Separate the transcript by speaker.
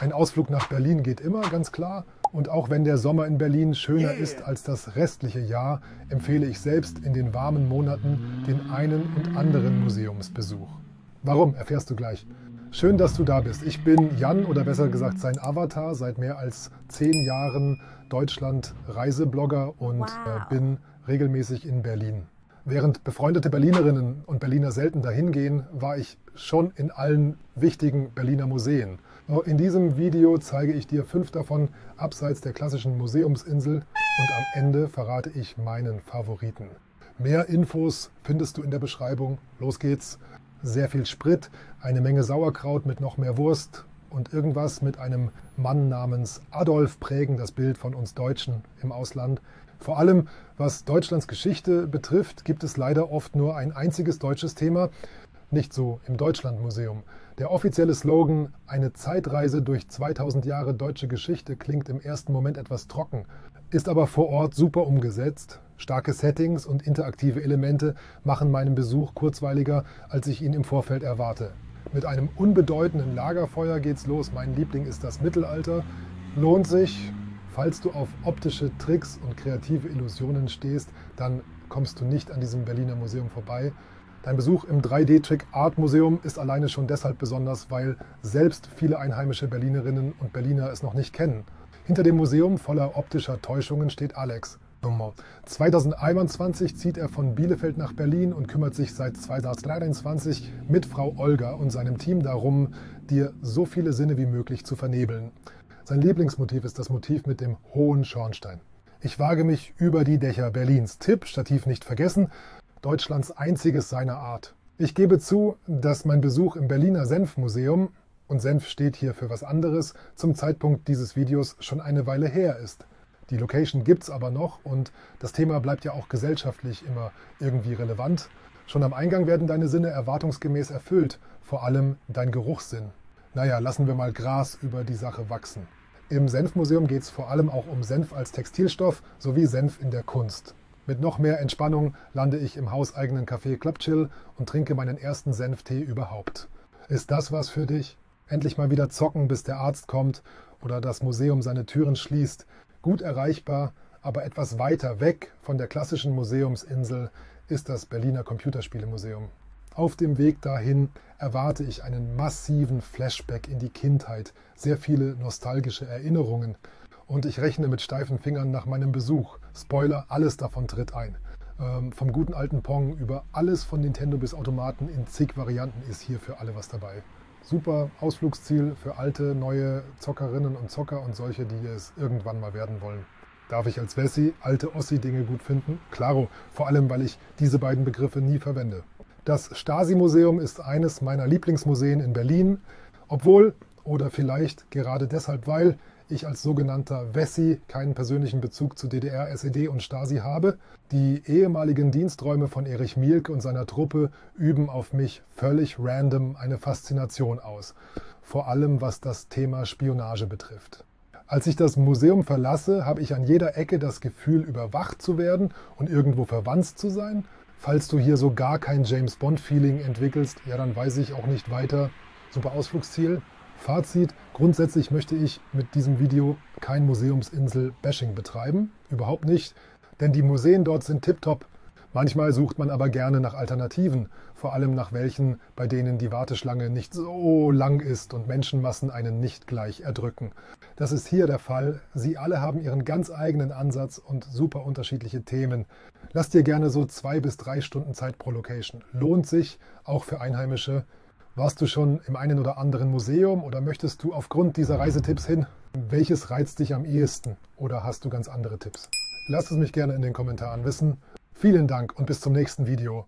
Speaker 1: Ein Ausflug nach Berlin geht immer, ganz klar. Und auch wenn der Sommer in Berlin schöner ist als das restliche Jahr, empfehle ich selbst in den warmen Monaten den einen und anderen Museumsbesuch. Warum, erfährst du gleich. Schön, dass du da bist. Ich bin Jan, oder besser gesagt sein Avatar, seit mehr als 10 Jahren Deutschland-Reiseblogger und bin regelmäßig in Berlin. Während befreundete Berlinerinnen und Berliner selten dahin gehen, war ich schon in allen wichtigen Berliner Museen. In diesem Video zeige ich dir 5 davon abseits der klassischen Museumsinsel und am Ende verrate ich meinen Favoriten. Mehr Infos findest du in der Beschreibung. Los geht's! Sehr viel Sprit, eine Menge Sauerkraut mit noch mehr Wurst und irgendwas mit einem Mann namens Adolf prägen das Bild von uns Deutschen im Ausland. Vor allem, was Deutschlands Geschichte betrifft, gibt es leider oft nur ein einziges deutsches Thema, nicht so im Deutschlandmuseum. Der offizielle Slogan „Eine Zeitreise durch 2000 Jahre deutsche Geschichte" klingt im ersten Moment etwas trocken, ist aber vor Ort super umgesetzt. Starke Settings und interaktive Elemente machen meinen Besuch kurzweiliger, als ich ihn im Vorfeld erwarte. Mit einem unbedeutenden Lagerfeuer geht's los. Mein Liebling ist das Mittelalter. Lohnt sich. Falls du auf optische Tricks und kreative Illusionen stehst, dann kommst du nicht an diesem Berliner Museum vorbei. Dein Besuch im 3D-Trick-Art-Museum ist alleine schon deshalb besonders, weil selbst viele einheimische Berlinerinnen und Berliner es noch nicht kennen. Hinter dem Museum voller optischer Täuschungen steht Alex. 2021 zieht er von Bielefeld nach Berlin und kümmert sich seit 2023 mit Frau Olga und seinem Team darum, dir so viele Sinne wie möglich zu vernebeln. Sein Lieblingsmotiv ist das Motiv mit dem hohen Schornstein. Ich wage mich über die Dächer Berlins. Tipp, Stativ nicht vergessen, Deutschlands einziges seiner Art. Ich gebe zu, dass mein Besuch im Berliner Senfmuseum, und Senf steht hier für was anderes, zum Zeitpunkt dieses Videos schon eine Weile her ist. Die Location gibt's aber noch und das Thema bleibt ja auch gesellschaftlich immer irgendwie relevant. Schon am Eingang werden deine Sinne erwartungsgemäß erfüllt, vor allem dein Geruchssinn. Naja, lassen wir mal Gras über die Sache wachsen. Im Senfmuseum geht es vor allem auch um Senf als Textilstoff sowie Senf in der Kunst. Mit noch mehr Entspannung lande ich im hauseigenen Café Club Chill und trinke meinen ersten Senftee überhaupt. Ist das was für dich? Endlich mal wieder zocken, bis der Arzt kommt oder das Museum seine Türen schließt. Gut erreichbar, aber etwas weiter weg von der klassischen Museumsinsel ist das Berliner Computerspielemuseum. Auf dem Weg dahin erwarte ich einen massiven Flashback in die Kindheit, sehr viele nostalgische Erinnerungen und ich rechne mit steifen Fingern nach meinem Besuch. Spoiler, alles davon tritt ein. Vom guten alten Pong über alles von Nintendo bis Automaten in zig Varianten ist hier für alle was dabei. Super Ausflugsziel für alte, neue Zockerinnen und Zocker und solche, die es irgendwann mal werden wollen. Darf ich als Wessi alte Ossi-Dinge gut finden? Klaro, vor allem, weil ich diese beiden Begriffe nie verwende. Das Stasi-Museum ist eines meiner Lieblingsmuseen in Berlin, obwohl, oder vielleicht gerade deshalb, weil ich als sogenannter Wessi keinen persönlichen Bezug zu DDR, SED und Stasi habe. Die ehemaligen Diensträume von Erich Mielke und seiner Truppe üben auf mich völlig random eine Faszination aus. Vor allem was das Thema Spionage betrifft. Als ich das Museum verlasse, habe ich an jeder Ecke das Gefühl, überwacht zu werden und irgendwo verwandt zu sein. Falls du hier so gar kein James-Bond-Feeling entwickelst, ja, dann weiß ich auch nicht weiter. Super Ausflugsziel. Fazit, grundsätzlich möchte ich mit diesem Video kein Museumsinsel-Bashing betreiben. Überhaupt nicht, denn die Museen dort sind tipptopp. Manchmal sucht man aber gerne nach Alternativen, vor allem nach welchen, bei denen die Warteschlange nicht so lang ist und Menschenmassen einen nicht gleich erdrücken. Das ist hier der Fall. Sie alle haben ihren ganz eigenen Ansatz und super unterschiedliche Themen. Lass dir gerne so 2 bis 3 Stunden Zeit pro Location. Lohnt sich, auch für Einheimische. Warst du schon im einen oder anderen Museum oder möchtest du aufgrund dieser Reisetipps hin? Welches reizt dich am ehesten oder hast du ganz andere Tipps? Lass es mich gerne in den Kommentaren wissen. Vielen Dank und bis zum nächsten Video.